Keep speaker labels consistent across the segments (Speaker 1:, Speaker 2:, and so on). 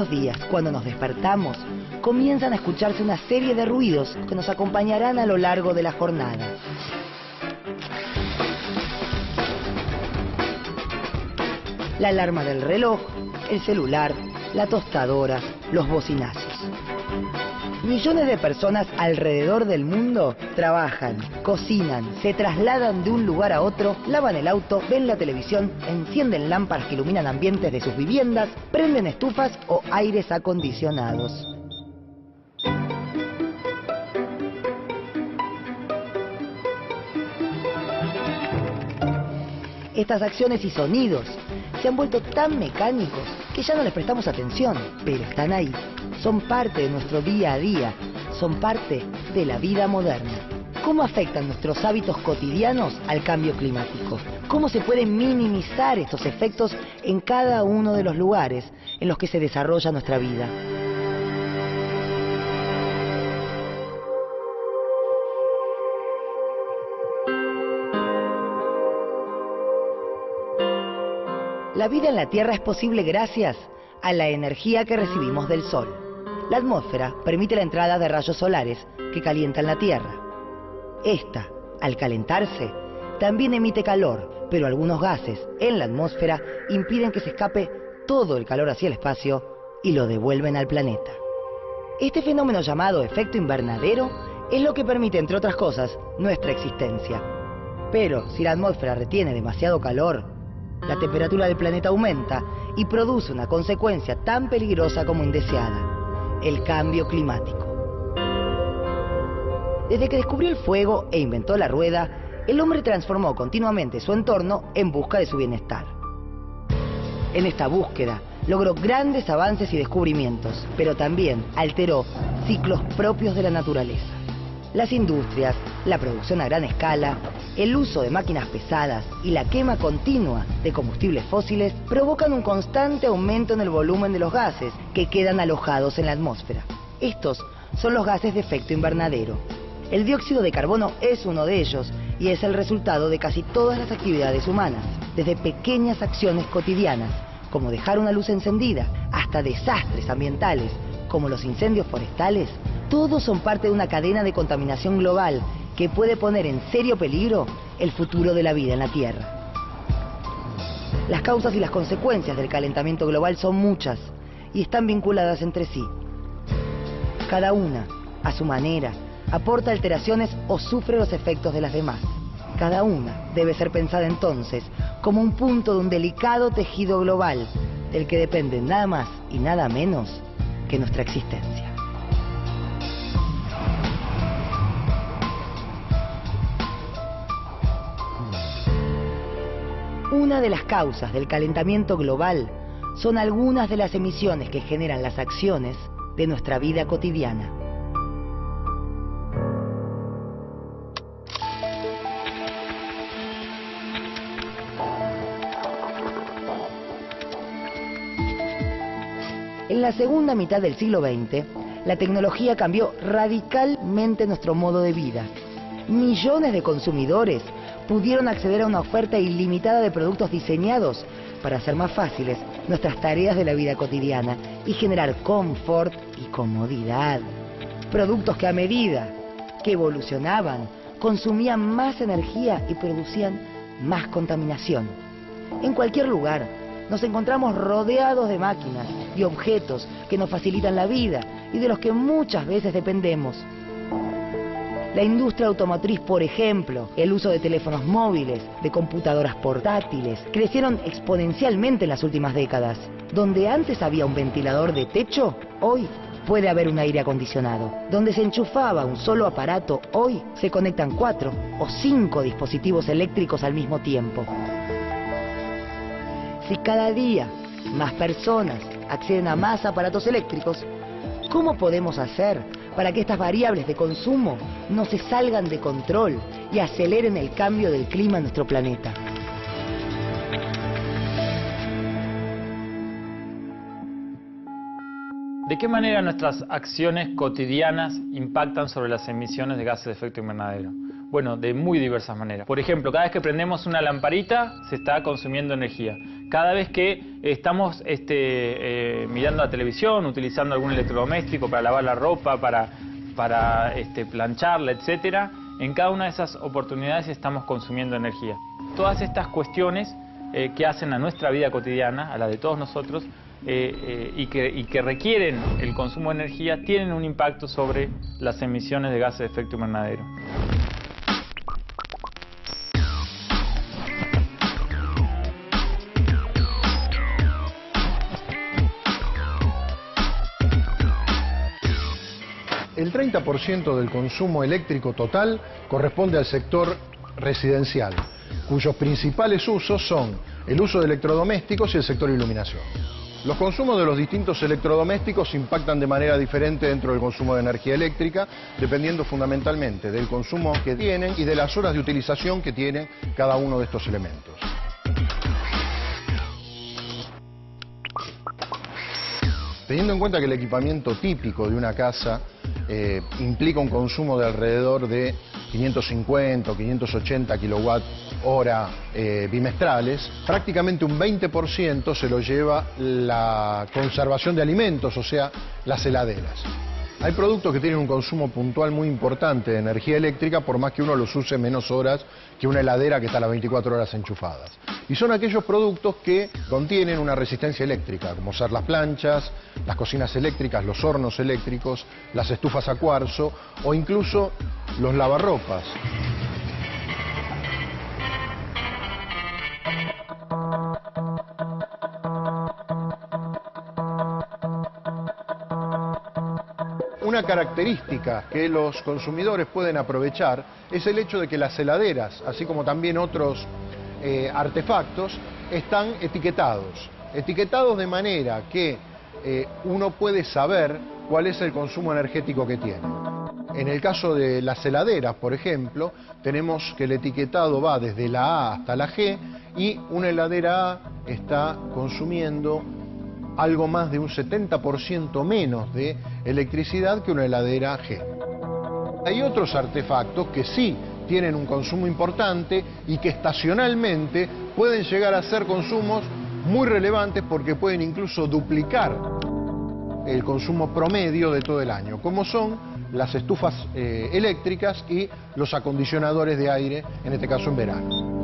Speaker 1: los días, cuando nos despertamos, comienzan a escucharse una serie de ruidos que nos acompañarán a lo largo de la jornada. La alarma del reloj, el celular, la tostadora, los bocinazos. Millones de personas alrededor del mundo trabajan, cocinan, se trasladan de un lugar a otro, lavan el auto, ven la televisión, encienden lámparas que iluminan ambientes de sus viviendas, prenden estufas o aires acondicionados. Estas acciones y sonidos se han vuelto tan mecánicos que ya no les prestamos atención, pero están ahí. Son parte de nuestro día a día, son parte de la vida moderna. ¿Cómo afectan nuestros hábitos cotidianos al cambio climático? ¿Cómo se pueden minimizar estos efectos en cada uno de los lugares en los que se desarrolla nuestra vida? La vida en la Tierra es posible gracias a la energía que recibimos del Sol. La atmósfera permite la entrada de rayos solares que calientan la Tierra. Esta, al calentarse, también emite calor, pero algunos gases en la atmósfera impiden que se escape todo el calor hacia el espacio y lo devuelven al planeta. Este fenómeno llamado efecto invernadero es lo que permite, entre otras cosas, nuestra existencia. Pero si la atmósfera retiene demasiado calor, la temperatura del planeta aumenta y produce una consecuencia tan peligrosa como indeseada: el cambio climático. Desde que descubrió el fuego e inventó la rueda, el hombre transformó continuamente su entorno en busca de su bienestar. En esta búsqueda logró grandes avances y descubrimientos, pero también alteró ciclos propios de la naturaleza. Las industrias, la producción a gran escala, el uso de máquinas pesadas y la quema continua de combustibles fósiles provocan un constante aumento en el volumen de los gases que quedan alojados en la atmósfera. Estos son los gases de efecto invernadero. El dióxido de carbono es uno de ellos y es el resultado de casi todas las actividades humanas, desde pequeñas acciones cotidianas, como dejar una luz encendida, hasta desastres ambientales, como los incendios forestales. Todos son parte de una cadena de contaminación global que puede poner en serio peligro el futuro de la vida en la Tierra. Las causas y las consecuencias del calentamiento global son muchas y están vinculadas entre sí. Cada una, a su manera, aporta alteraciones o sufre los efectos de las demás. Cada una debe ser pensada entonces como un punto de un delicado tejido global del que depende nada más y nada menos que nuestra existencia. Una de las causas del calentamiento global son algunas de las emisiones que generan las acciones de nuestra vida cotidiana. En la segunda mitad del siglo XX, la tecnología cambió radicalmente nuestro modo de vida. Millones de consumidores pudieron acceder a una oferta ilimitada de productos diseñados para hacer más fáciles nuestras tareas de la vida cotidiana y generar confort y comodidad. Productos que a medida que evolucionaban, consumían más energía y producían más contaminación. En cualquier lugar, nos encontramos rodeados de máquinas y objetos que nos facilitan la vida y de los que muchas veces dependemos. La industria automotriz, por ejemplo, el uso de teléfonos móviles, de computadoras portátiles, crecieron exponencialmente en las últimas décadas. Donde antes había un ventilador de techo, hoy puede haber un aire acondicionado. Donde se enchufaba un solo aparato, hoy se conectan 4 o 5 dispositivos eléctricos al mismo tiempo. Si cada día más personas acceden a más aparatos eléctricos, ¿cómo podemos hacer para que estas variables de consumo no se salgan de control y aceleren el cambio del clima en nuestro planeta?
Speaker 2: ¿De qué manera nuestras acciones cotidianas impactan sobre las emisiones de gases de efecto invernadero? Bueno, de muy diversas maneras. Por ejemplo, cada vez que prendemos una lamparita se está consumiendo energía. Cada vez que estamos mirando la televisión, utilizando algún electrodoméstico para lavar la ropa, para plancharla, etcétera, en cada una de esas oportunidades estamos consumiendo energía. Todas estas cuestiones que hacen a nuestra vida cotidiana, a la de todos nosotros, y que requieren el consumo de energía, tienen un impacto sobre las emisiones de gases de efecto invernadero.
Speaker 3: El 30% del consumo eléctrico total corresponde al sector residencial, cuyos principales usos son el uso de electrodomésticos y el sector iluminación. Los consumos de los distintos electrodomésticos impactan de manera diferente dentro del consumo de energía eléctrica, dependiendo fundamentalmente del consumo que tienen y de las horas de utilización que tienen cada uno de estos elementos. Teniendo en cuenta que el equipamiento típico de una casa implica un consumo de alrededor de 550 o 580 kilowatt-hora bimestrales, prácticamente un 20% se lo lleva la conservación de alimentos, o sea, las heladeras. Hay productos que tienen un consumo puntual muy importante de energía eléctrica, por más que uno los use menos horas que una heladera que está a las 24 horas enchufadas. Y son aquellos productos que contienen una resistencia eléctrica, como ser las planchas, las cocinas eléctricas, los hornos eléctricos, las estufas a cuarzo o incluso los lavarropas. Una característica que los consumidores pueden aprovechar es el hecho de que las heladeras, así como también otros artefactos, están etiquetados de manera que uno puede saber cuál es el consumo energético que tiene. En el caso de las heladeras, por ejemplo, tenemos que el etiquetado va desde la A hasta la G y una heladera A está consumiendo algo más de un 70% menos de electricidad que una heladera G. Hay otros artefactos que sí tienen un consumo importante y que estacionalmente pueden llegar a ser consumos muy relevantes porque pueden incluso duplicar el consumo promedio de todo el año, como son las estufas eléctricas y los acondicionadores de aire, en este caso en verano.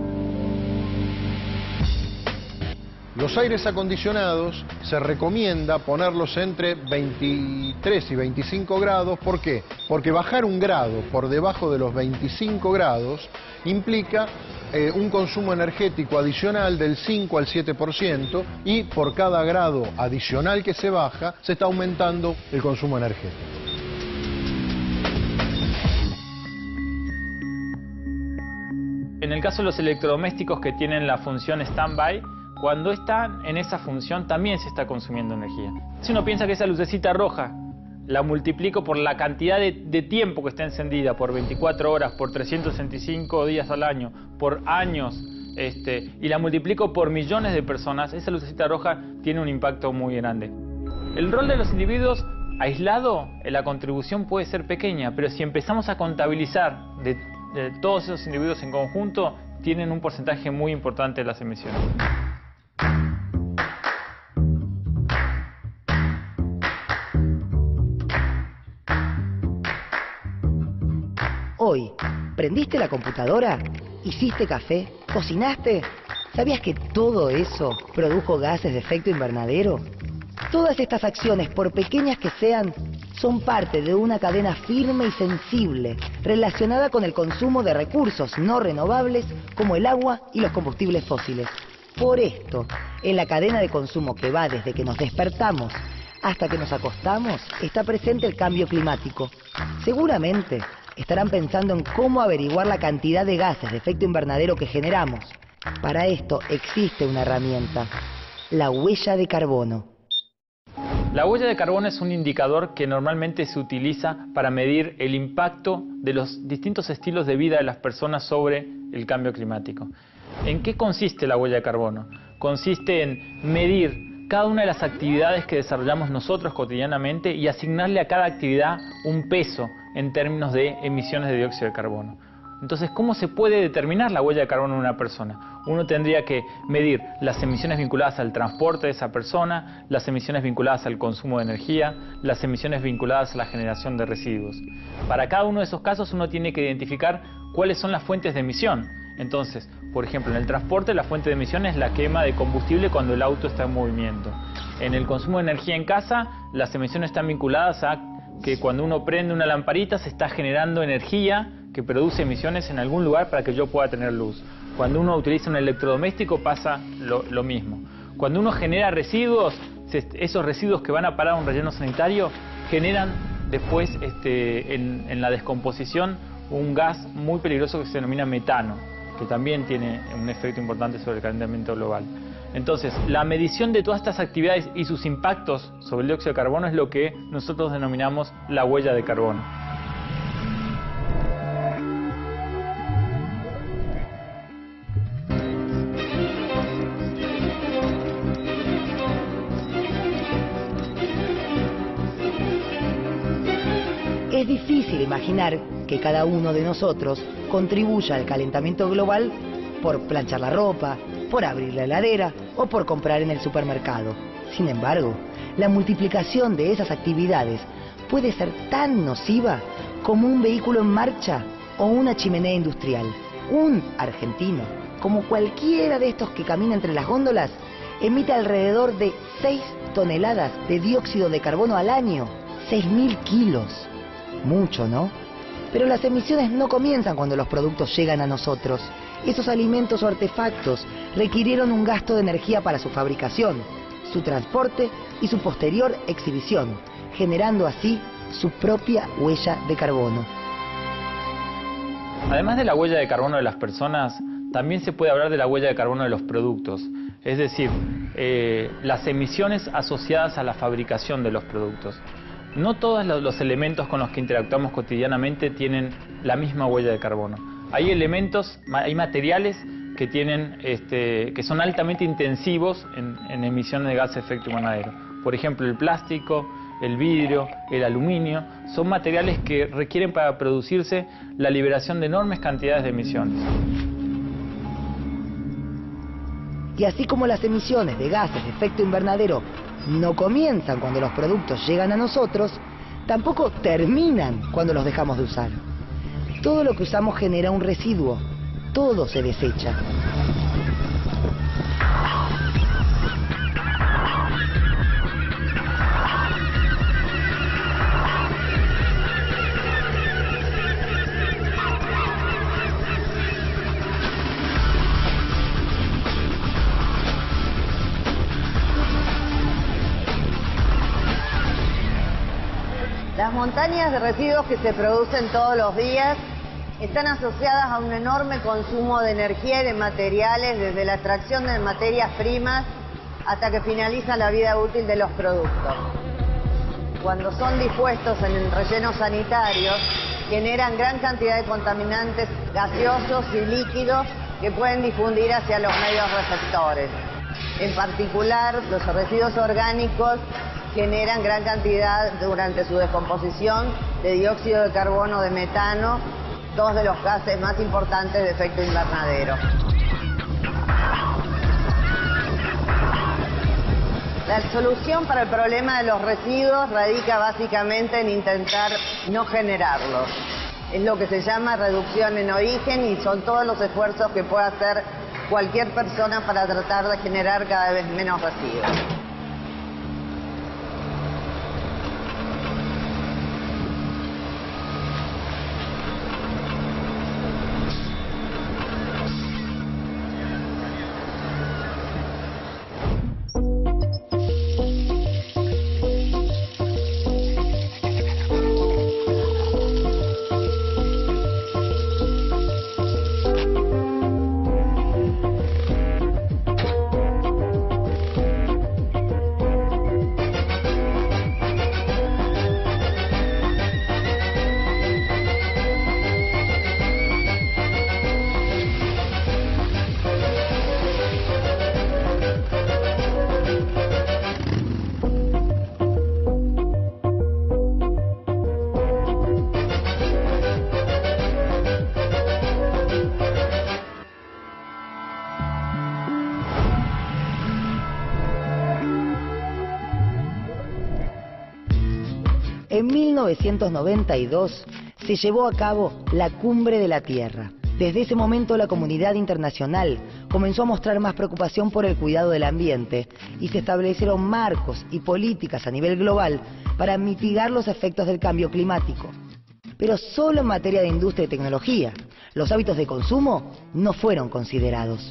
Speaker 3: Los aires acondicionados se recomienda ponerlos entre 23 y 25 grados. ¿Por qué? Porque bajar un grado por debajo de los 25 grados implica un consumo energético adicional del 5 al 7% y por cada grado adicional que se baja, se está aumentando el consumo energético.
Speaker 2: En el caso de los electrodomésticos que tienen la función stand-by, cuando están en esa función también se está consumiendo energía. Si uno piensa que esa lucecita roja la multiplico por la cantidad de tiempo que está encendida, por 24 horas, por 365 días al año, por años, y la multiplico por millones de personas, esa lucecita roja tiene un impacto muy grande. El rol de los individuos aislado, la contribución puede ser pequeña, pero si empezamos a contabilizar de todos esos individuos en conjunto, tienen un porcentaje muy importante de las emisiones.
Speaker 1: Hoy, ¿prendiste la computadora? ¿Hiciste café? ¿Cocinaste? ¿Sabías que todo eso produjo gases de efecto invernadero? Todas estas acciones, por pequeñas que sean, son parte de una cadena firme y sensible relacionada con el consumo de recursos no renovables como el agua y los combustibles fósiles. Por esto, en la cadena de consumo que va desde que nos despertamos hasta que nos acostamos, está presente el cambio climático. Seguramente estarán pensando en cómo averiguar la cantidad de gases de efecto invernadero que generamos. Para esto existe una herramienta, la huella de carbono.
Speaker 2: La huella de carbono es un indicador que normalmente se utiliza para medir el impacto de los distintos estilos de vida de las personas sobre el cambio climático. ¿En qué consiste la huella de carbono? Consiste en medir cada una de las actividades que desarrollamos nosotros cotidianamente y asignarle a cada actividad un peso en términos de emisiones de dióxido de carbono. Entonces, ¿cómo se puede determinar la huella de carbono de una persona? Uno tendría que medir las emisiones vinculadas al transporte de esa persona, las emisiones vinculadas al consumo de energía, las emisiones vinculadas a la generación de residuos. Para cada uno de esos casos uno tiene que identificar cuáles son las fuentes de emisión. Entonces, por ejemplo, en el transporte la fuente de emisión es la quema de combustible cuando el auto está en movimiento. En el consumo de energía en casa, las emisiones están vinculadas a que cuando uno prende una lamparita se está generando energía que produce emisiones en algún lugar para que yo pueda tener luz. Cuando uno utiliza un electrodoméstico pasa lo mismo. Cuando uno genera residuos, esos residuos que van a parar a un relleno sanitario generan después en la descomposición un gas muy peligroso que se denomina metano, que también tiene un efecto importante sobre el calentamiento global. Entonces, la medición de todas estas actividades y sus impactos sobre el dióxido de carbono es lo que nosotros denominamos la huella de carbono.
Speaker 1: Es difícil imaginar que cada uno de nosotros contribuya al calentamiento global por planchar la ropa, por abrir la heladera o por comprar en el supermercado. Sin embargo, la multiplicación de esas actividades puede ser tan nociva como un vehículo en marcha o una chimenea industrial. Un argentino, como cualquiera de estos que camina entre las góndolas, emite alrededor de 6 toneladas de dióxido de carbono al año. 6.000 kilos. Mucho, ¿no? Pero las emisiones no comienzan cuando los productos llegan a nosotros. Esos alimentos o artefactos requirieron un gasto de energía para su fabricación, su transporte y su posterior exhibición, generando así su propia huella de carbono.
Speaker 2: Además de la huella de carbono de las personas, también se puede hablar de la huella de carbono de los productos, es decir, las emisiones asociadas a la fabricación de los productos. No todos los elementos con los que interactuamos cotidianamente tienen la misma huella de carbono. Hay elementos, hay materiales que tienen, que son altamente intensivos en emisión de gas de efecto invernadero. Por ejemplo, el plástico, el vidrio, el aluminio, son materiales que requieren para producirse la liberación de enormes cantidades de emisiones.
Speaker 1: Y así como las emisiones de gases de efecto invernadero no comienzan cuando los productos llegan a nosotros, tampoco terminan cuando los dejamos de usar. Todo lo que usamos genera un residuo, todo se desecha.
Speaker 4: Las montañas de residuos que se producen todos los días están asociadas a un enorme consumo de energía y de materiales, desde la extracción de materias primas hasta que finaliza la vida útil de los productos. Cuando son dispuestos en rellenos sanitarios, generan gran cantidad de contaminantes gaseosos y líquidos que pueden difundir hacia los medios receptores. En particular, los residuos orgánicos generan gran cantidad durante su descomposición de dióxido de carbono, de metano, dos de los gases más importantes de efecto invernadero. La solución para el problema de los residuos radica básicamente en intentar no generarlos. Es lo que se llama reducción en origen y son todos los esfuerzos que puede hacer cualquier persona para tratar de generar cada vez menos residuos.
Speaker 1: En 1992 se llevó a cabo la Cumbre de la Tierra. Desde ese momento la comunidad internacional comenzó a mostrar más preocupación por el cuidado del ambiente y se establecieron marcos y políticas a nivel global para mitigar los efectos del cambio climático. Pero solo en materia de industria y tecnología, los hábitos de consumo no fueron considerados.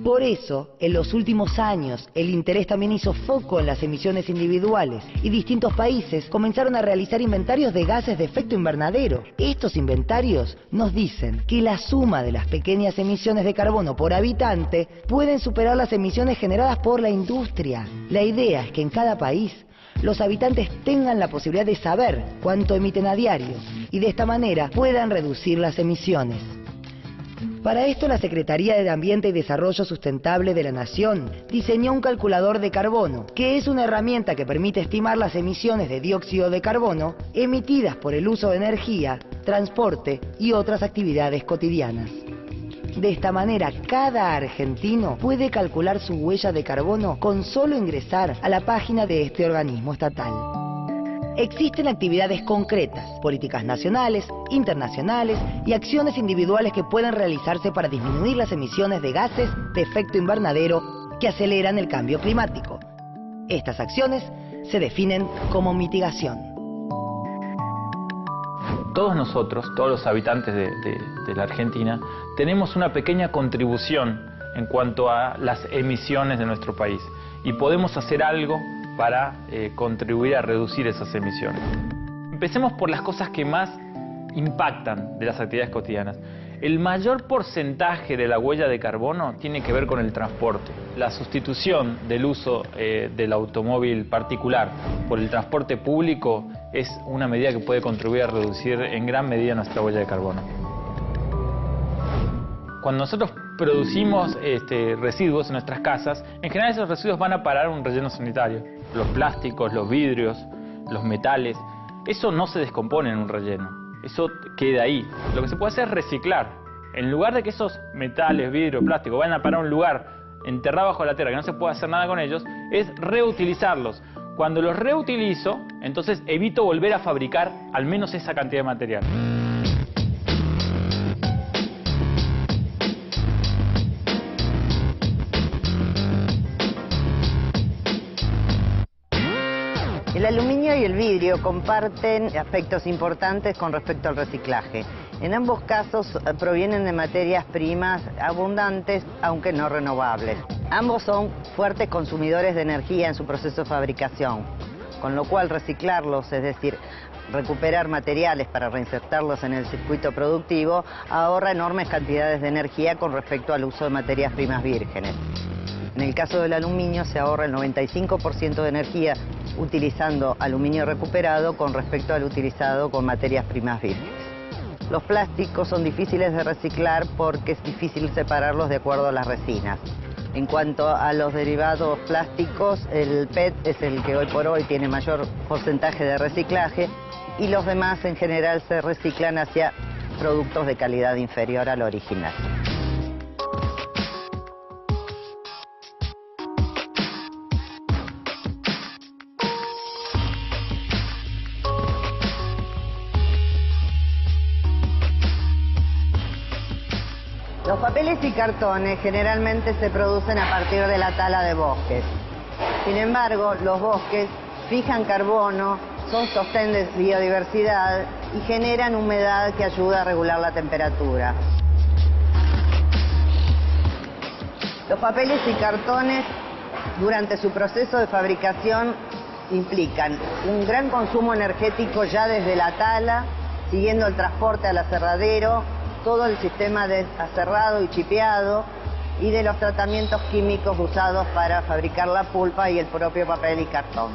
Speaker 1: Por eso, en los últimos años, el interés también hizo foco en las emisiones individuales y distintos países comenzaron a realizar inventarios de gases de efecto invernadero. Estos inventarios nos dicen que la suma de las pequeñas emisiones de carbono por habitante pueden superar las emisiones generadas por la industria. La idea es que en cada país los habitantes tengan la posibilidad de saber cuánto emiten a diario y de esta manera puedan reducir las emisiones. Para esto, la Secretaría de Ambiente y Desarrollo Sustentable de la Nación diseñó un calculador de carbono, que es una herramienta que permite estimar las emisiones de dióxido de carbono emitidas por el uso de energía, transporte y otras actividades cotidianas. De esta manera, cada argentino puede calcular su huella de carbono con solo ingresar a la página de este organismo estatal. Existen actividades concretas, políticas nacionales, internacionales y acciones individuales que pueden realizarse para disminuir las emisiones de gases de efecto invernadero que aceleran el cambio climático. Estas acciones se definen como mitigación.
Speaker 2: Todos nosotros, todos los habitantes de la Argentina, tenemos una pequeña contribución en cuanto a las emisiones de nuestro país y podemos hacer algo para contribuir a reducir esas emisiones. Empecemos por las cosas que más impactan de las actividades cotidianas. El mayor porcentaje de la huella de carbono tiene que ver con el transporte. La sustitución del uso del automóvil particular por el transporte público es una medida que puede contribuir a reducir en gran medida nuestra huella de carbono. Cuando nosotros producimos residuos en nuestras casas, en general esos residuos van a parar a un relleno sanitario. Los plásticos, los vidrios, los metales, eso no se descompone en un relleno, eso queda ahí. Lo que se puede hacer es reciclar. En lugar de que esos metales, vidrios, plásticos vayan a parar a un lugar enterrado bajo la tierra que no se puede hacer nada con ellos, es reutilizarlos. Cuando los reutilizo, entonces evito volver a fabricar al menos esa cantidad de material.
Speaker 4: El aluminio y el vidrio comparten aspectos importantes con respecto al reciclaje. En ambos casos provienen de materias primas abundantes, aunque no renovables. Ambos son fuertes consumidores de energía en su proceso de fabricación, con lo cual reciclarlos, es decir, recuperar materiales para reinsertarlos en el circuito productivo, ahorra enormes cantidades de energía con respecto al uso de materias primas vírgenes. En el caso del aluminio se ahorra el 95% de energía utilizando aluminio recuperado con respecto al utilizado con materias primas vírgenes. Los plásticos son difíciles de reciclar porque es difícil separarlos de acuerdo a las resinas. En cuanto a los derivados plásticos, el PET es el que hoy por hoy tiene mayor porcentaje de reciclaje y los demás en general se reciclan hacia productos de calidad inferior al original. Los papeles y cartones generalmente se producen a partir de la tala de bosques. Sin embargo, los bosques fijan carbono, son sostén de biodiversidad y generan humedad que ayuda a regular la temperatura. Los papeles y cartones, durante su proceso de fabricación, implican un gran consumo energético ya desde la tala, siguiendo el transporte al aserradero, todo el sistema de aserrado y chipeado y de los tratamientos químicos usados para fabricar la pulpa y el propio papel y cartón.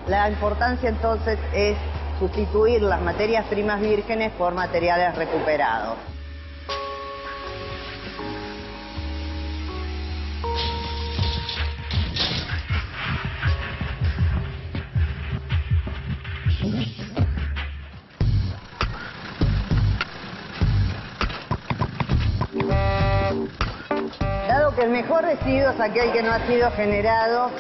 Speaker 4: La importancia entonces es sustituir las materias primas vírgenes por materiales recuperados. Dado que el mejor residuo es aquel que no ha sido generado,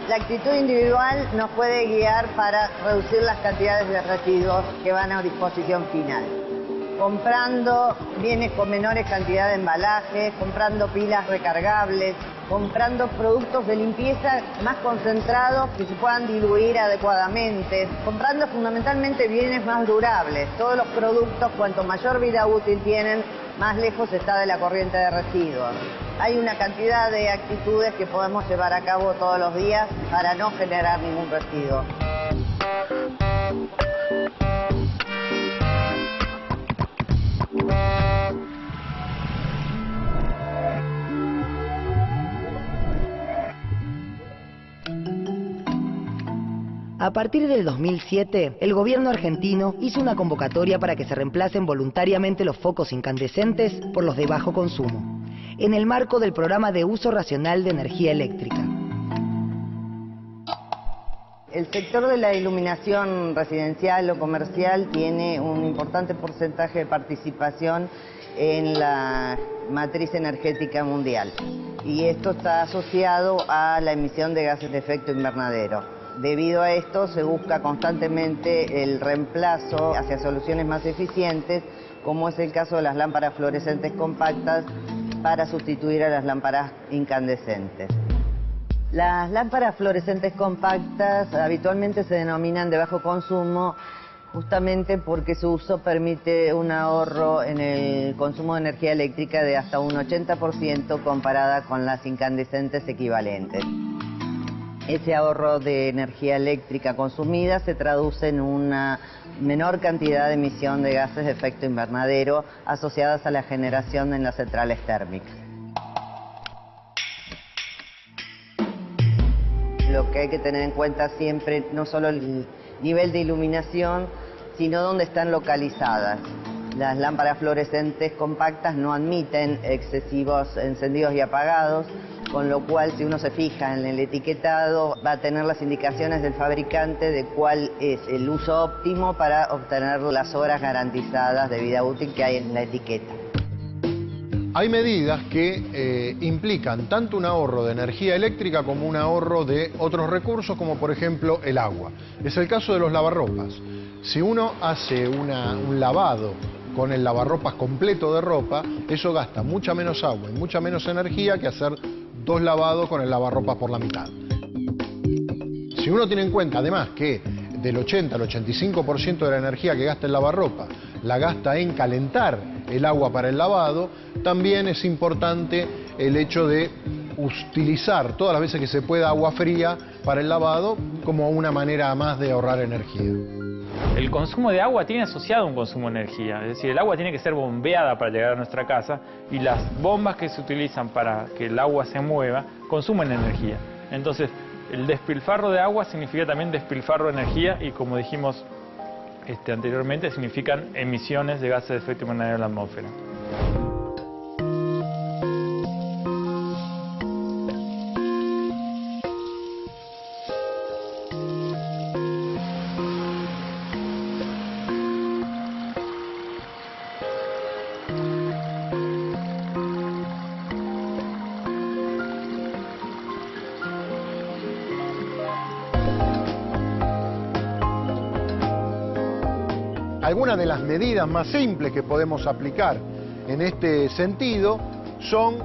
Speaker 4: La actitud individual nos puede guiar para reducir las cantidades de residuos que van a disposición final. Comprando bienes con menores cantidades de embalaje, comprando pilas recargables, comprando productos de limpieza más concentrados que se puedan diluir adecuadamente, comprando fundamentalmente bienes más durables. Todos los productos, cuanto mayor vida útil tienen, más lejos está de la corriente de residuos. Hay una cantidad de actitudes que podemos llevar a cabo todos los días para no generar ningún residuo.
Speaker 1: A partir del 2007, el gobierno argentino hizo una convocatoria para que se reemplacen voluntariamente los focos incandescentes por los de bajo consumo, en el marco del programa de uso racional de energía eléctrica.
Speaker 4: El sector de la iluminación residencial o comercial tiene un importante porcentaje de participación en la matriz energética mundial, y esto está asociado a la emisión de gases de efecto invernadero. Debido a esto se busca constantemente el reemplazo hacia soluciones más eficientes, como es el caso de las lámparas fluorescentes compactas para sustituir a las lámparas incandescentes. Las lámparas fluorescentes compactas habitualmente se denominan de bajo consumo justamente porque su uso permite un ahorro en el consumo de energía eléctrica de hasta un 80% comparada con las incandescentes equivalentes. Ese ahorro de energía eléctrica consumida se traduce en una menor cantidad de emisión de gases de efecto invernadero asociadas a la generación en las centrales térmicas. Lo que hay que tener en cuenta siempre, no solo el nivel de iluminación, sino dónde están localizadas. Las lámparas fluorescentes compactas no admiten excesivos encendidos y apagados, con lo cual si uno se fija en el etiquetado va a tener las indicaciones del fabricante de cuál es el uso óptimo para obtener las horas garantizadas de vida útil que hay en la etiqueta.
Speaker 3: Hay medidas que implican tanto un ahorro de energía eléctrica como un ahorro de otros recursos, como por ejemplo el agua. Es el caso de los lavarropas. Si uno hace un lavado con el lavarropas completo de ropa, eso gasta mucha menos agua y mucha menos energía que hacer 2 lavados con el lavarropas por la mitad. Si uno tiene en cuenta además que del 80 al 85% de la energía que gasta el lavarropa la gasta en calentar el agua para el lavado, también es importante el hecho de utilizar todas las veces que se pueda agua fría para el lavado como una manera más de ahorrar energía.
Speaker 2: El consumo de agua tiene asociado un consumo de energía, es decir, el agua tiene que ser bombeada para llegar a nuestra casa y las bombas que se utilizan para que el agua se mueva consumen energía. Entonces, el despilfarro de agua significa también despilfarro de energía y, como dijimos anteriormente, significan emisiones de gases de efecto invernadero en la atmósfera.
Speaker 3: Algunas de las medidas más simples que podemos aplicar en este sentido son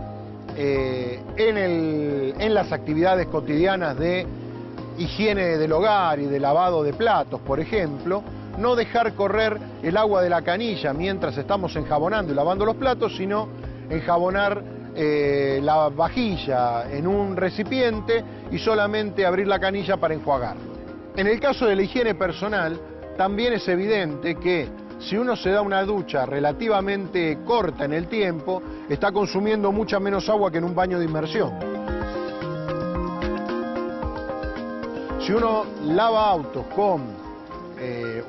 Speaker 3: en las actividades cotidianas de higiene del hogar y de lavado de platos, por ejemplo, no dejar correr el agua de la canilla mientras estamos enjabonando y lavando los platos, sino enjabonar la vajilla en un recipiente y solamente abrir la canilla para enjuagar. En el caso de la higiene personal, también es evidente que si uno se da una ducha relativamente corta en el tiempo, está consumiendo mucha menos agua que en un baño de inmersión. Si uno lava autos con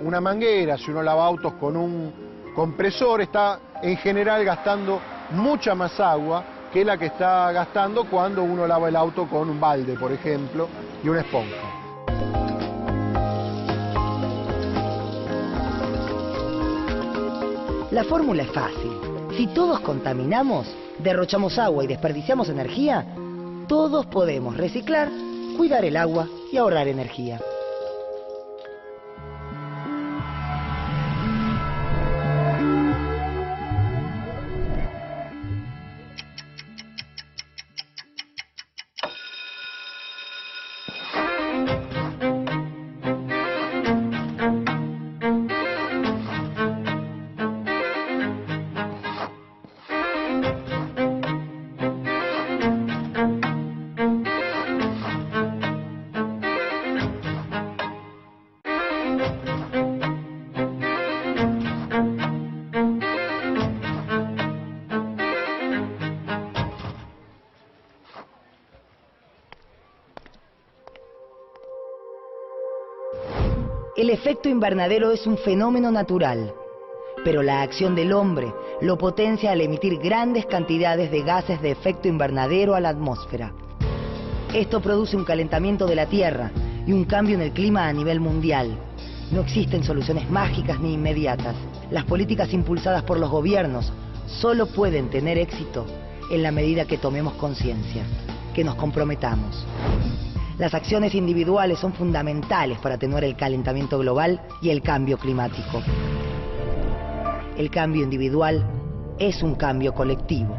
Speaker 3: una manguera, si uno lava autos con un compresor, está en general gastando mucha más agua que la que está gastando cuando uno lava el auto con un balde, por ejemplo, y una esponja.
Speaker 1: La fórmula es fácil. Si todos contaminamos, derrochamos agua y desperdiciamos energía, todos podemos reciclar cuidar el agua y ahorrar energía. El efecto invernadero es un fenómeno natural, pero la acción del hombre lo potencia al emitir grandes cantidades de gases de efecto invernadero a la atmósfera. Esto produce un calentamiento de la Tierra y un cambio en el clima a nivel mundial. No existen soluciones mágicas ni inmediatas. Las políticas impulsadas por los gobiernos solo pueden tener éxito en la medida que tomemos conciencia, que nos comprometamos. Las acciones individuales son fundamentales para atenuar el calentamiento global y el cambio climático. El cambio individual es un cambio colectivo.